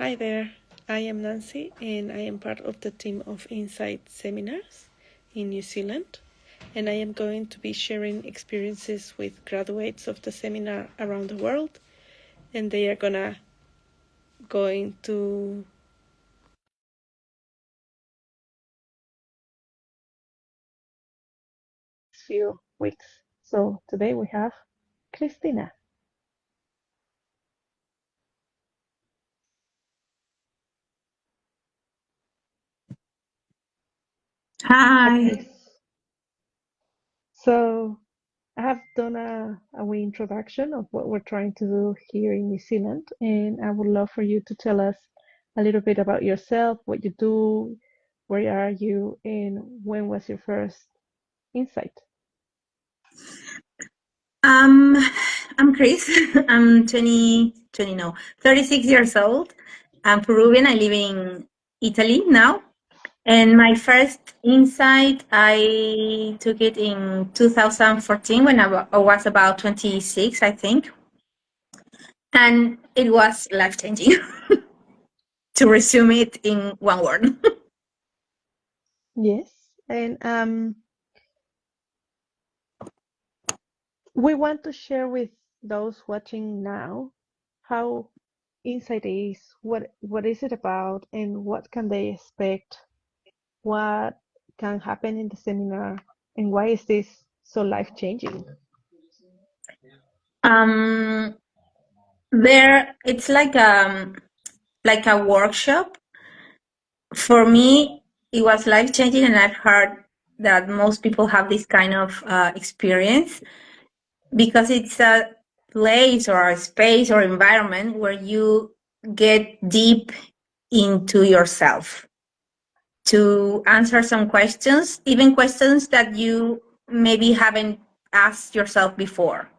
Hi there, I am Nancy and I am part of the team of Insight Seminars in New Zealand, and I am going to be sharing experiences with graduates of the seminar around the world, and they are going to few weeks. So today we have Christina. Hi. Okay. So I have done a wee introduction of what we're trying to do here in New Zealand, and I would love for you to tell us a little bit about yourself, what you do, where are you, and when was your first insight? Um, I'm Chris. I'm 36 years old. I'm Peruvian. I live in Italy now. And my first insight, I took it in 2014 when I was about 26, I think. And it was life changing, to resume it in one word. Yes, and we want to share with those watching now how insight is, what is it about, and what can they expect, what can happen in the seminar, and why is this so life-changing? Um, it's like a workshop. For me, it was life changing, and I've heard that most people have this kind of experience because it's a place or a space or environment where you get deep into yourself to answer some questions, even questions that you maybe haven't asked yourself before.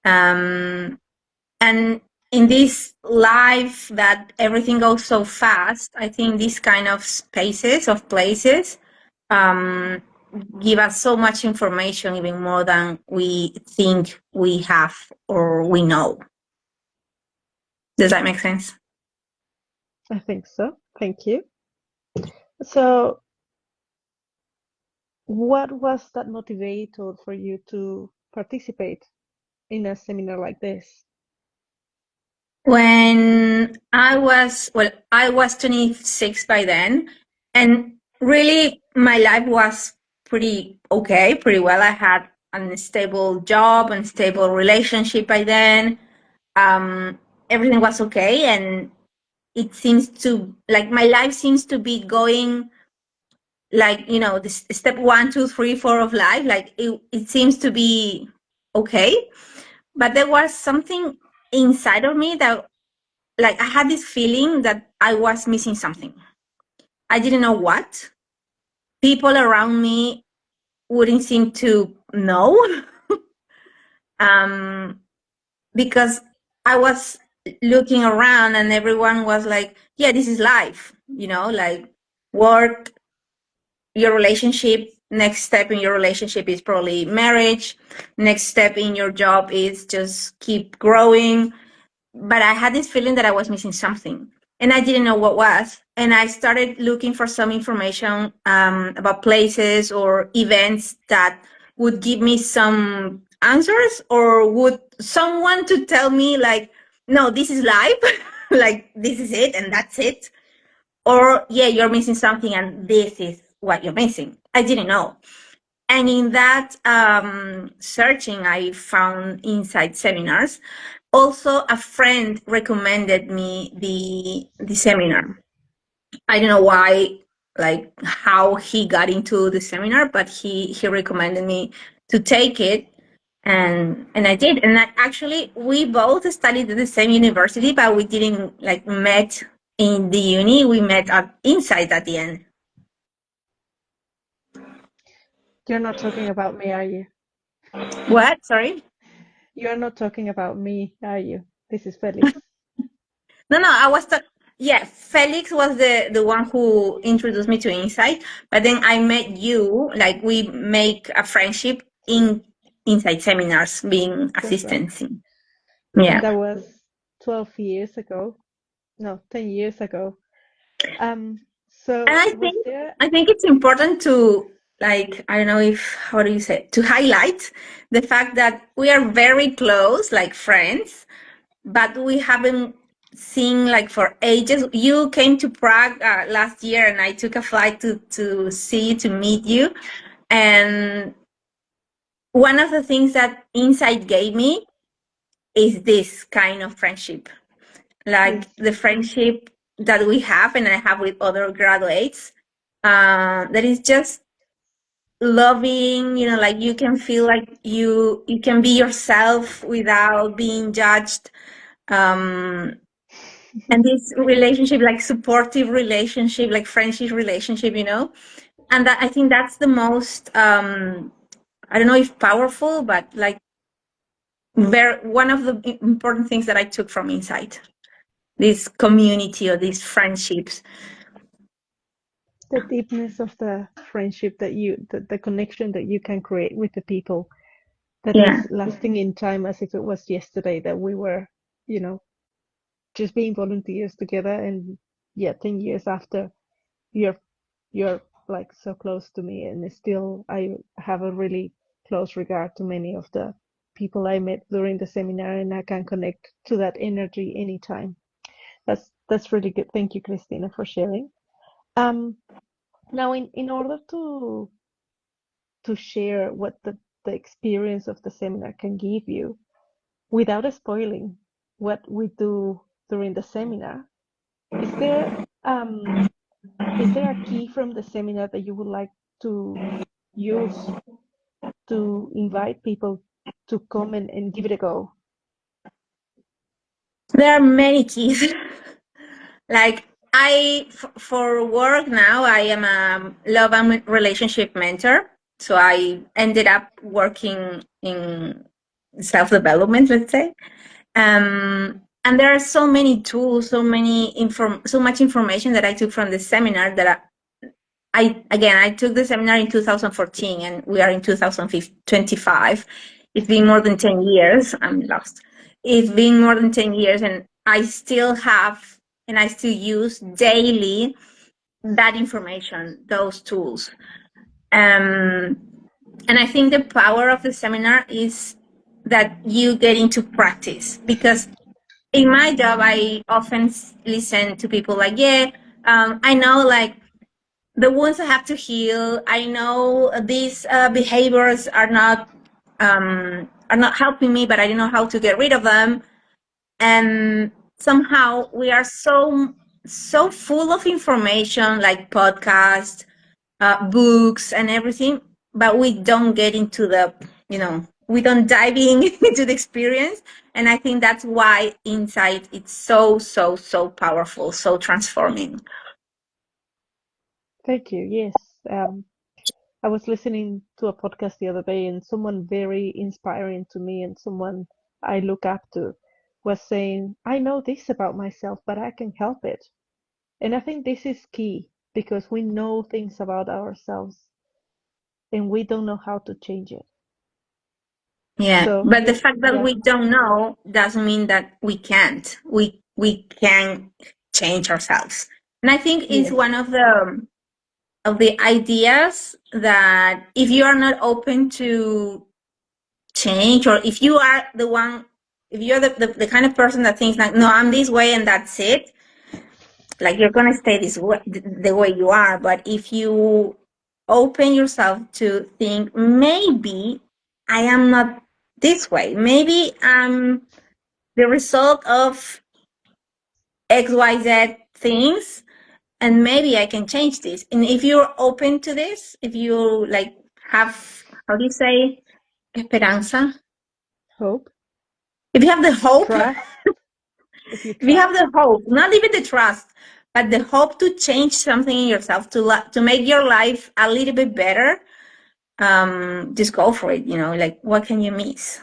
Um, and in this life that everything goes so fast, I think these kind of spaces of places um, give us so much information, even more than we think we have or we know. Does that make sense? I think so. Thank you. So, what was that motivator for you to participate in a seminar like this? When I was 26 by then, and really my life was pretty okay, pretty well. I had a stable job and stable relationship by then. Everything was okay, and it seems to like my life seems to be going like this step 1, 2, 3, 4 of life. Like it seems to be okay, but there was something inside of me that like I had this feeling that I was missing something. I didn't know what. People around me wouldn't seem to know um, because I was looking around and everyone was like, yeah, this is life, like work, your relationship. Next step in your relationship is probably marriage. Next step in your job is just keep growing. But I had this feeling that I was missing something and I didn't know what was. And I started looking for some information about places or events that would give me some answers, or would someone to tell me like, no, this is life, like this is it and that's it. Or yeah, you're missing something and this is what you're missing. I didn't know. And in that searching, I found Insight Seminars. Also, a friend recommended me the seminar. I don't know why, like how he got into the seminar, but he recommended me to take it, and I did. And actually, we both studied at the same university, but we didn't like met in the uni. We met at Insight at the end. You're not talking about me, are you? What? Sorry. You're not talking about me, are you? This is Felix. No, I was yeah, Felix was the one who introduced me to Insight, but then I met you, like we make a friendship in Insight seminars, being That's right. assistants. And Yeah. that was 12 years ago. No, 10 years ago. And So was there, I think it's important to, like, I don't know if, how do you say, to highlight the fact that we are very close, like friends, but we haven't seen like for ages. You came to Prague last year, and I took a flight to see you, to meet you. And one of the things that Insight gave me is this kind of friendship, like yes, the friendship that we have and I have with other graduates. That is just loving, you know, like you can feel like you can be yourself without being judged. Um, and this relationship, like supportive relationship, like friendship relationship, you know, and that I think that's the most I don't know if powerful, but like very one of the important things that I took from Insight, this community or these friendships. the deepness of the friendship that the connection that you can create with the people that Yeah. is lasting in time as if it was yesterday that we were, you know, just being volunteers together. And yeah, 10 years after, you're you're like so close to me, and still I have a really close regard to many of the people I met during the seminar, and I can connect to that energy anytime. That's really good. Thank you, Christina, for sharing. Um, Now, in order to share what the experience of the seminar can give you without spoiling what we do during the seminar, is there um, is there a key from the seminar that you would like to use to invite people to come and give it a go? There are many keys. Like for work now, I am a love and relationship mentor. So I ended up working in self development, let's say. And there are so many tools, so much information that I took from the seminar that I took the seminar in 2014 and we are in 2025. It's been more than 10 years. I'm lost. It's been more than 10 years and I still have and I still use daily that information, those tools. Um, and I think the power of the seminar is that you get into practice because in my job, I often listen to people like, yeah, I know like the wounds I have to heal. I know these behaviors are not helping me, but I don't know how to get rid of them. And somehow we are so full of information, like podcasts, books, and everything, but we don't get into the, you know, we don't dive in into the experience. And I think that's why Insight it's so powerful, so transforming. Thank you. Yes. I was listening to a podcast the other day, and someone very inspiring to me and someone I look up to was saying, I know this about myself, but I can help it. And I think this is key because we know things about ourselves and we don't know how to change it. Yeah, So but the here, fact that yeah, we don't know doesn't mean that we can't. We can change ourselves, and I think it's yes, one of the ideas that if you are not open to change, or if you are the one, if you're the kind of person that thinks like, no, I'm this way and that's it, like you're gonna stay this way, the way you are. But if you open yourself to think, maybe I am not this way, maybe I'm the result of XYZ things, and maybe I can change this. And if you're open to this, if you like have, how do you say, esperanza? hope, If you have the hope, trust, if you if you have trust. the hope, not even the trust, but the hope to change something in yourself, to make your life a little bit better, just go for it. You know, like what can you miss?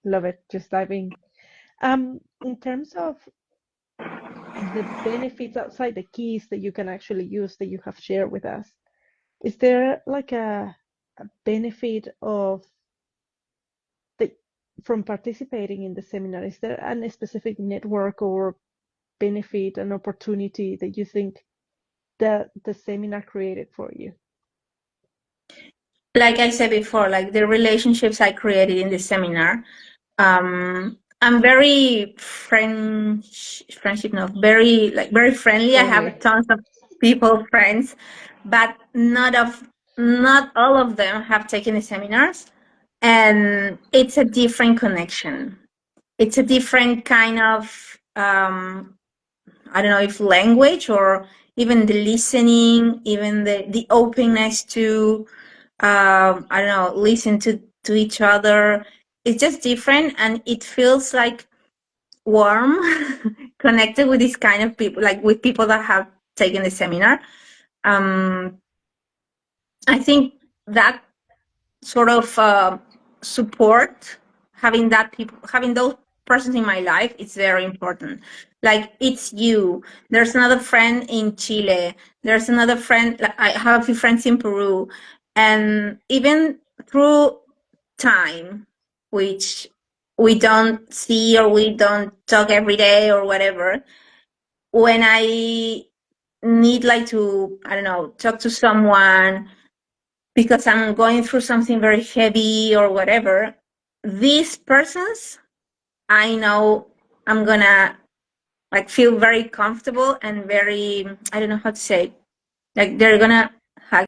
Love it. Just diving. In terms of the benefits outside the keys that you can actually use that you have shared with us, is there like a benefit of the from participating in the seminar, is there a specific network or benefit, an opportunity that you think that the seminar created for you? Like I said before, like the relationships I created in the seminar, I'm very friendship, no, very like very friendly. I have Friendly. tons of people, friends, but not all of them have taken the seminars, and it's a different connection. It's a different kind of I don't know if language or even the listening, even the openness to I don't know, listen to each other. It's just different, and it feels like warm, connected with this kind of people, like with people that have taken the seminar. Um, I think that sort of support, having those persons in my life, it's very important. Like it's you. There's another friend in Chile. There's another friend. Like, I have a few friends in Peru, and even through time, which we don't see or we don't talk every day or whatever, when I need like to, I don't know, talk to someone because I'm going through something very heavy or whatever, these persons, I know I'm gonna like feel very comfortable and very, I don't know how to say, like they're gonna hug.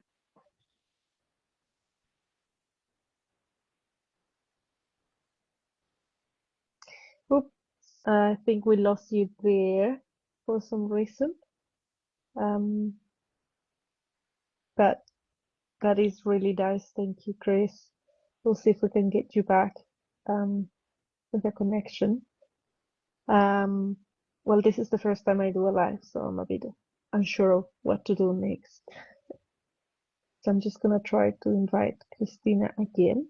Oops, I think we lost you there for some reason. Um, but that is really nice. Thank you, Chris. We'll see if we can get you back with a connection. Well, this is the first time I do a live, so I'm a bit unsure of what to do next. So I'm just gonna try to invite Christina again.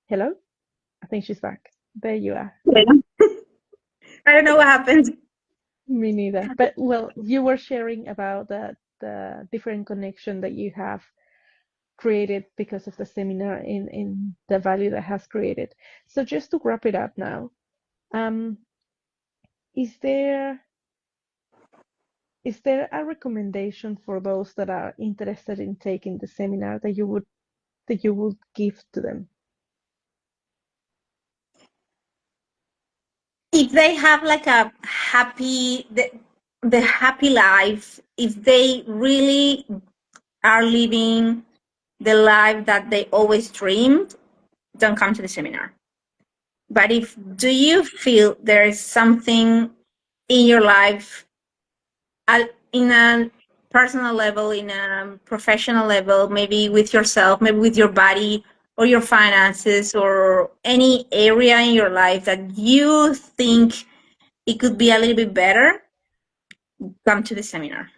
Hello? I think she's back. There you are. I don't know what happened. Me neither. But well, you were sharing about the different connection that you have created because of the seminar in the value that has created. So just to wrap it up now, um, is there a recommendation for those that are interested in taking the seminar that you would give to them? If they have like a the happy life, if they really are living the life that they always dreamed, don't come to the seminar. But if do you feel there is something in your life, in a personal level, in a professional level, maybe with yourself, maybe with your body or your finances or any area in your life that you think it could be a little bit better, come to the seminar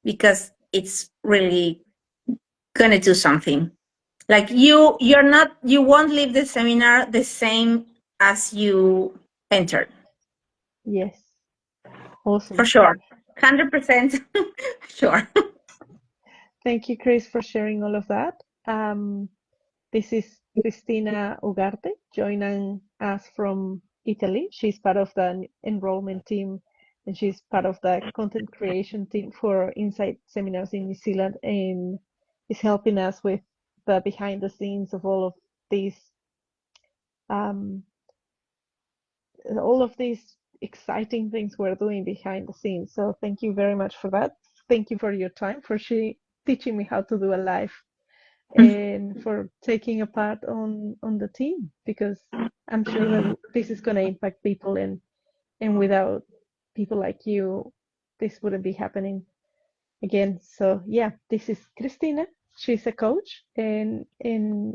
because it's really gonna do something. Like you won't leave the seminar the same as you entered. Yes, For awesome. sure. 100% sure. Thank you, Chris, for sharing all of that. This is Cristina Ugarte joining us from Italy. She's part of the enrollment team and she's part of the content creation team for Insight Seminars in New Zealand and is helping us with the behind the scenes of um, all of these exciting things we're doing behind the scenes. So thank you very much for that. Thank you for your time, for teaching me how to do a live and for taking a part on the team because I'm sure that this is going to impact people and without people like you this wouldn't be happening again. So yeah, this is Christina. She's a coach and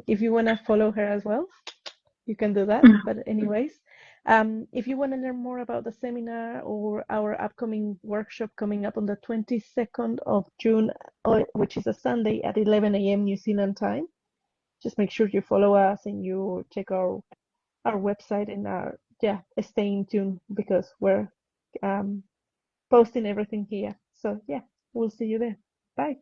if you want to follow her as well you can do that. But anyways, if you want to learn more about the seminar or our upcoming workshop coming up on the 22nd of June, which is a Sunday at 11 a.m. New Zealand time, just make sure you follow us and you check our website and stay in tune because we're posting everything here. So yeah, we'll see you there. Bye.